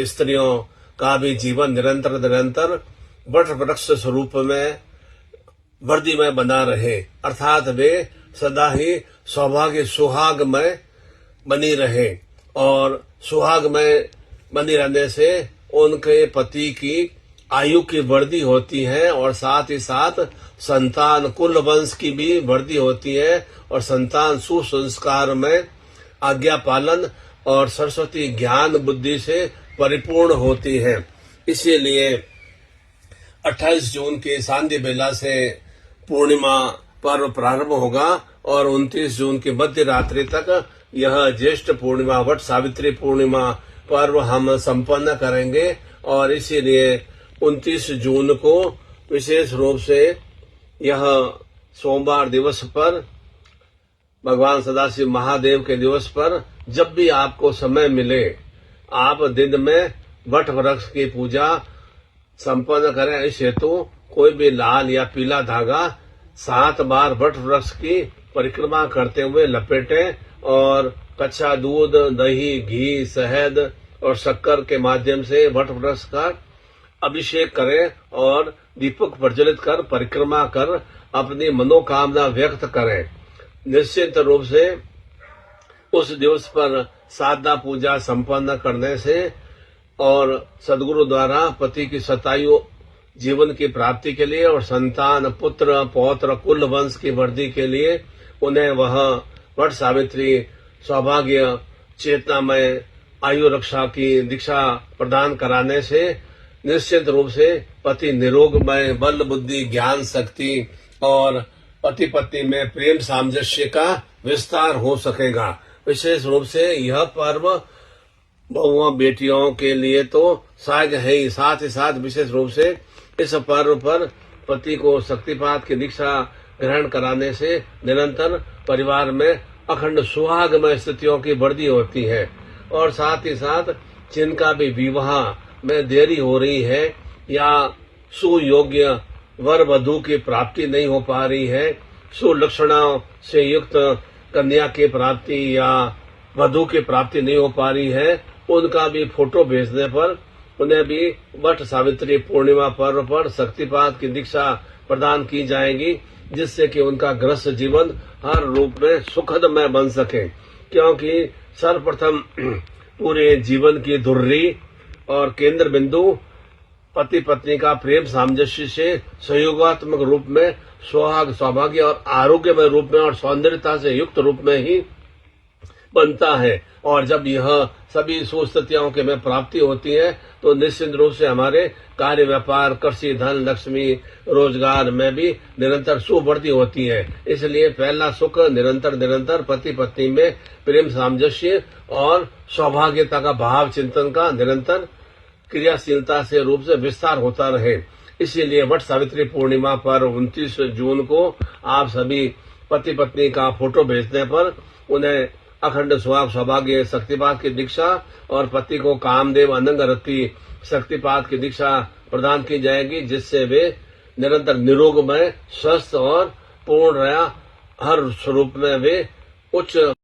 स्त्रियों का भी जीवन निरंतर निरंतर वट वृक्ष स्वरूप में वृद्धि में बना रहे, अर्थात वे सदा ही सौभाग्य सुहागमय बनी रहे। और सुहागमय बनी रहने से उनके पति की आयु की वृद्धि होती है और साथ ही साथ संतान कुल वंश की भी वृद्धि होती है और संतान सुसंस्कार में आज्ञा पालन और सरस्वती ज्ञान बुद्धि से परिपूर्ण होती है। इसीलिए 28 जून की सांध्य बेला से पूर्णिमा पर्व प्रारंभ होगा और 29 जून की मध्य रात्रि तक यह ज्येष्ठ पूर्णिमा वट सावित्री पूर्णिमा पर्व हम संपन्न करेंगे। और इसीलिए 29 जून को विशेष रूप से यह सोमवार दिवस पर भगवान सदाशिव महादेव के दिवस पर जब भी आपको समय मिले आप दिन में वट वृक्ष की पूजा संपन्न करें। इस हेतु कोई भी लाल या पीला धागा 7 बार वट वृक्ष की परिक्रमा करते हुए लपेटें और कच्चा दूध, दही, घी, शहद और शक्कर के माध्यम से वट वृक्ष का अभिषेक करें और दीपक प्रज्वलित कर परिक्रमा कर अपनी मनोकामना व्यक्त करें। निश्चित रूप से उस दिवस पर साधना पूजा संपन्न करने से और सदगुरु द्वारा पति की शतायु जीवन की प्राप्ति के लिए और संतान पुत्र पौत्र कुल वंश की वृद्धि के लिए उन्हें वह वट सावित्री सौभाग्य चेतनामय आयु रक्षा की दीक्षा प्रदान कराने से निश्चित रूप से पति निरोगमय बल बुद्धि ज्ञान शक्ति और पति पत्नी में प्रेम सामंजस्य का विस्तार हो सकेगा। विशेष रूप से यह पर्व बहुओं बेटियों के लिए तो साज है ही, साथ ही साथ विशेष रूप से इस पर्व पर पति को शक्तिपात की दीक्षा ग्रहण कराने से निरंतर परिवार में अखंड सुहागमय स्थितियों की वृद्धि होती है। और साथ ही साथ जिनका भी विवाह में देरी हो रही है या सुयोग्य वर वधु की प्राप्ति नहीं हो पा रही है, सुलक्षणों से युक्त कन्या की प्राप्ति या वधु की प्राप्ति नहीं हो पा रही है, उनका भी फोटो भेजने पर उन्हें भी वट सावित्री पूर्णिमा पर्व पर शक्तिपात की दीक्षा प्रदान की जाएगी, जिससे कि उनका गृहस्थ जीवन हर रूप में सुखदमय बन सके। क्योंकि सर्वप्रथम पूरे जीवन की धुर्री और केंद्र बिंदु पति पत्नी का प्रेम सामंजस्य से सहयोगात्मक रूप में सुहाग सौभाग्य और आरोग्यमय रूप में और सौंदर्यता से युक्त रूप में ही बनता है। और जब यह सभी सुस्थितियों के में प्राप्ति होती है तो निश्चित रूप से हमारे कार्य व्यापार कृषि धन लक्ष्मी रोजगार में भी निरंतर सुवृद्धि होती है। इसलिए पहला सुख निरंतर निरंतर पति पत्नी में प्रेम सामंजस्य और सौभाग्यता का भाव चिंतन का निरंतर क्रियाशीलता से रूप से विस्तार होता रहे। इसीलिए वट सावित्री पूर्णिमा पर 29 जून को आप सभी पति पत्नी का फोटो भेजने पर उन्हें अखंड सुहाग सौभाग्य शक्तिपात की दीक्षा और पति को कामदेव अनंग रति शक्तिपात की दीक्षा प्रदान की जाएगी, जिससे वे निरंतर निरोगमय स्वस्थ और पूर्ण हर स्वरूप में वे उच्च